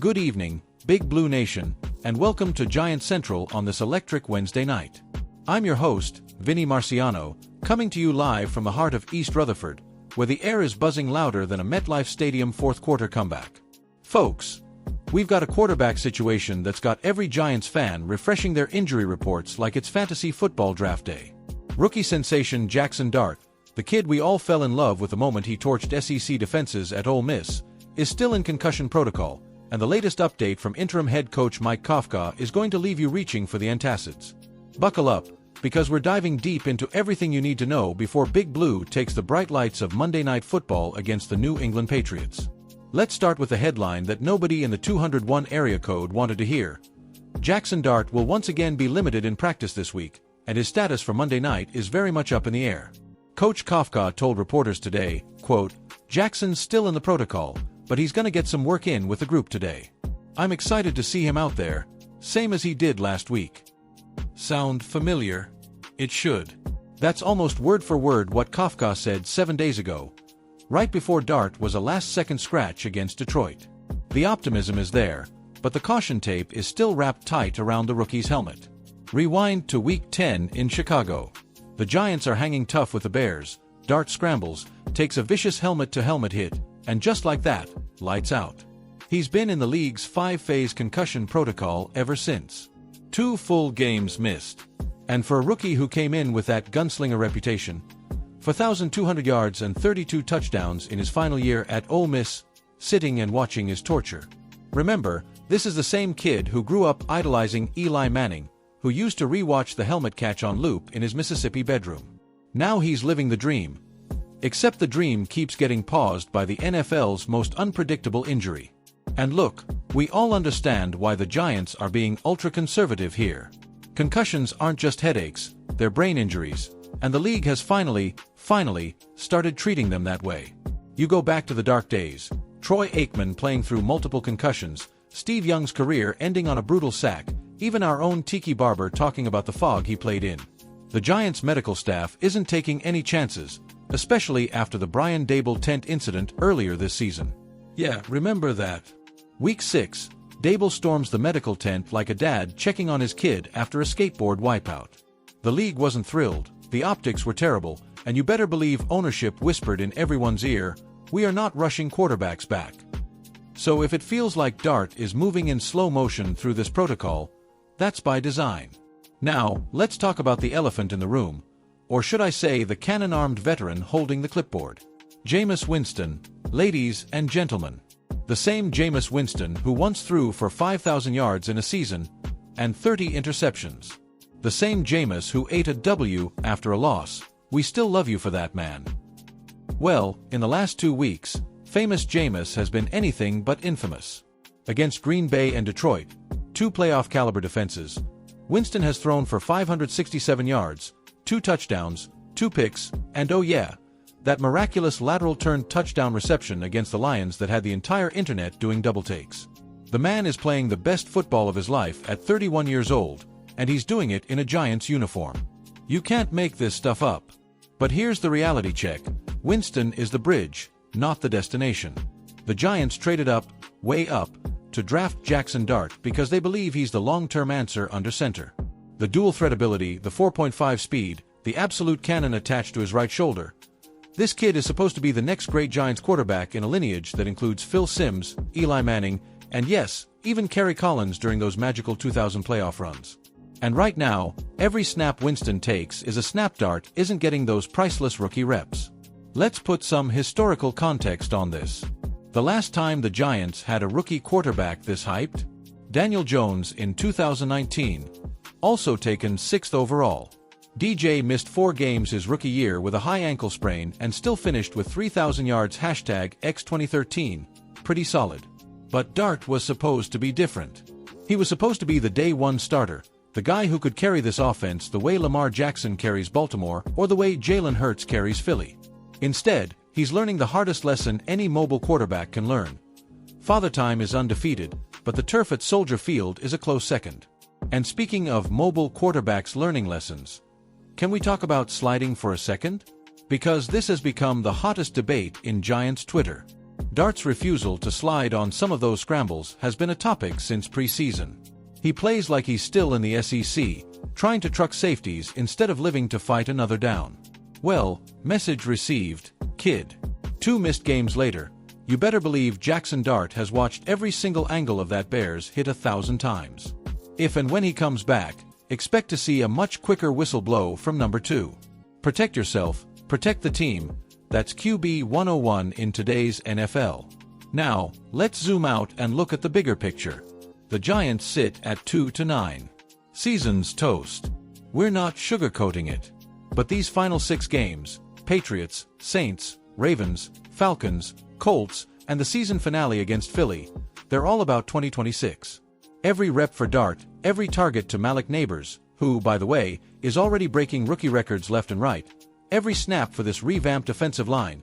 Good evening, Big Blue Nation, and welcome to Giant Central on this electric Wednesday night. I'm your host, Vinny Marciano, coming to you live from the heart of East Rutherford, where the air is buzzing louder than a MetLife Stadium fourth-quarter comeback. Folks, we've got a quarterback situation that's got every Giants fan refreshing their injury reports like it's fantasy football draft day. Rookie sensation Jackson Dart, the kid we all fell in love with the moment he torched SEC defenses at Ole Miss, is still in concussion protocol, and the latest update from interim head coach Mike Kafka is going to leave you reaching for the antacids. Buckle up, because we're diving deep into everything you need to know before Big Blue takes the bright lights of Monday Night Football against the New England Patriots. Let's start with the headline that nobody in the 201 area code wanted to hear. Jackson Dart will once again be limited in practice this week, and his status for Monday night is very much up in the air. Coach Kafka told reporters today, quote, "Jackson's still in the protocol, but he's gonna get some work in with the group today. I'm excited to see him out there, same as he did last week." Sound familiar? It should. That's almost word for word what Kafka said 7 days ago, right before Dart was a last-second scratch against Detroit. The optimism is there, but the caution tape is still wrapped tight around the rookie's helmet. Rewind to Week 10 in Chicago. The Giants are hanging tough with the Bears. Dart scrambles, takes a vicious helmet-to-helmet hit, and just like that, lights out. He's been in the league's 5-phase concussion protocol ever since. 2 full games missed. And for a rookie who came in with that gunslinger reputation, for 1,200 yards and 32 touchdowns in his final year at Ole Miss, sitting and watching is torture. Remember, this is the same kid who grew up idolizing Eli Manning, who used to rewatch the helmet catch on loop in his Mississippi bedroom. Now he's living the dream. Except the dream keeps getting paused by the NFL's most unpredictable injury. And look, we all understand why the Giants are being ultra-conservative here. Concussions aren't just headaches, they're brain injuries, and the league has finally started treating them that way. You go back to the dark days, Troy Aikman playing through multiple concussions, Steve Young's career ending on a brutal sack, even our own Tiki Barber talking about the fog he played in. The Giants' medical staff isn't taking any chances, especially after the Brian Daboll tent incident earlier this season. Yeah, remember that. Week 6, Daboll storms the medical tent like a dad checking on his kid after a skateboard wipeout. The league wasn't thrilled, the optics were terrible, and you better believe ownership whispered in everyone's ear, "We are not rushing quarterbacks back." So if it feels like Dart is moving in slow motion through this protocol, that's by design. Now, let's talk about the elephant in the room, or should I say the cannon-armed veteran holding the clipboard. Jameis Winston, ladies and gentlemen. The same Jameis Winston who once threw for 5,000 yards in a season and 30 interceptions. The same Jameis who ate a W after a loss. We still love you for that, man. Well, in the last 2 weeks, famous Jameis has been anything but infamous. Against Green Bay and Detroit, 2 playoff-caliber defenses, Winston has thrown for 567 yards, 2 touchdowns, 2 picks, and oh yeah, that miraculous lateral-turned touchdown reception against the Lions that had the entire internet doing double takes. The man is playing the best football of his life at 31 years old, and he's doing it in a Giants uniform. You can't make this stuff up. But here's the reality check. Winston is the bridge, not the destination. The Giants traded up, way up, to draft Jackson Dart because they believe he's the long-term answer under center. The dual-threat ability, the 4.5 speed, the absolute cannon attached to his right shoulder. This kid is supposed to be the next great Giants quarterback in a lineage that includes Phil Simms, Eli Manning, and yes, even Kerry Collins during those magical 2000 playoff runs. And right now, every snap Winston takes is a snap Dart isn't getting those priceless rookie reps. Let's put some historical context on this. The last time the Giants had a rookie quarterback this hyped? Daniel Jones in 2019. Also taken 6th overall. DJ missed 4 games his rookie year with a high ankle sprain and still finished with 3,000 yards #X2013. Pretty solid. But Dart was supposed to be different. He was supposed to be the day 1 starter, the guy who could carry this offense the way Lamar Jackson carries Baltimore or the way Jalen Hurts carries Philly. Instead, he's learning the hardest lesson any mobile quarterback can learn. Father Time is undefeated, but the turf at Soldier Field is a close second. And speaking of mobile quarterbacks learning lessons, can we talk about sliding for a second? Because this has become the hottest debate in Giants Twitter. Dart's refusal to slide on some of those scrambles has been a topic since preseason. He plays like he's still in the SEC, trying to truck safeties instead of living to fight another down. Well, message received, kid. 2 missed games later, you better believe Jackson Dart has watched every single angle of that Bears hit 1,000 times. If and when he comes back, expect to see a much quicker whistle blow from number 2. Protect yourself, protect the team. That's QB 101 in today's NFL. Now, let's zoom out and look at the bigger picture. The Giants sit at 2-9. Season's toast. We're not sugarcoating it. But these final 6 games, Patriots, Saints, Ravens, Falcons, Colts, and the season finale against Philly, they're all about 2026. Every rep for Dart, every target to Malik Neighbors, who, by the way, is already breaking rookie records left and right, every snap for this revamped offensive line,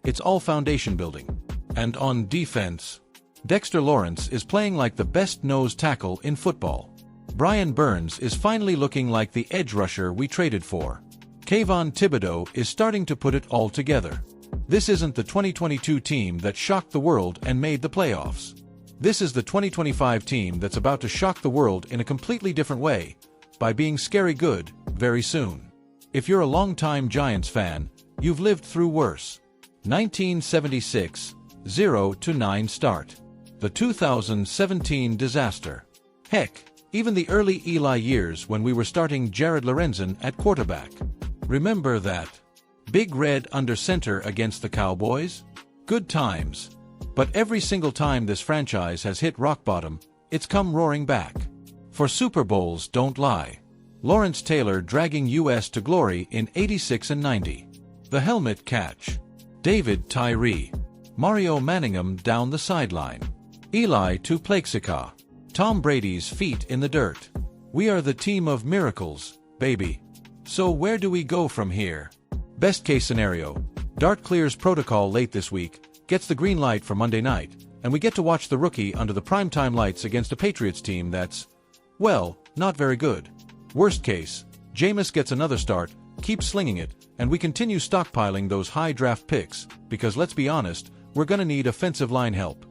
it's all foundation building. And on defense, Dexter Lawrence is playing like the best nose tackle in football. Brian Burns is finally looking like the edge rusher we traded for. Kayvon Thibodeau is starting to put it all together. This isn't the 2022 team that shocked the world and made the playoffs. This is the 2025 team that's about to shock the world in a completely different way, by being scary good, very soon. If you're a longtime Giants fan, you've lived through worse. 1976, 0-9 start. The 2017 disaster. Heck, even the early Eli years when we were starting Jared Lorenzen at quarterback. Remember that? Big Red under center against the Cowboys? Good times. But every single time this franchise has hit rock bottom, it's come roaring back. For Super Bowls don't lie. Lawrence Taylor dragging US to glory in 86 and 90. The helmet catch. David Tyree. Mario Manningham down the sideline. Eli to Plexica. Tom Brady's feet in the dirt. We are the team of miracles, baby. So where do we go from here? Best case scenario, Dart clears protocol late this week, gets the green light for Monday night, and we get to watch the rookie under the primetime lights against a Patriots team that's, well, not very good. Worst case, Jameis gets another start, keeps slinging it, and we continue stockpiling those high draft picks, because let's be honest, we're gonna need offensive line help.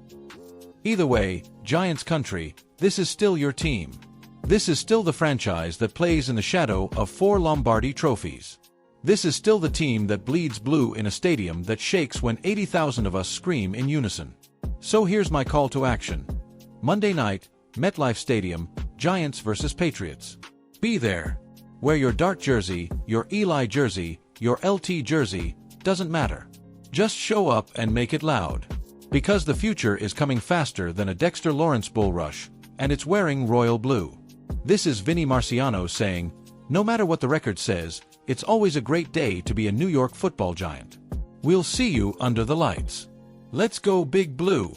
Either way, Giants country, this is still your team. This is still the franchise that plays in the shadow of 4 Lombardi trophies. This is still the team that bleeds blue in a stadium that shakes when 80,000 of us scream in unison. So here's my call to action. Monday night, MetLife Stadium, Giants vs. Patriots. Be there. Wear your Dart jersey, your Eli jersey, your LT jersey, doesn't matter. Just show up and make it loud. Because the future is coming faster than a Dexter Lawrence bull rush, and it's wearing royal blue. This is Vinny Marciano saying, no matter what the record says, it's always a great day to be a New York football Giant. We'll see you under the lights. Let's go Big Blue.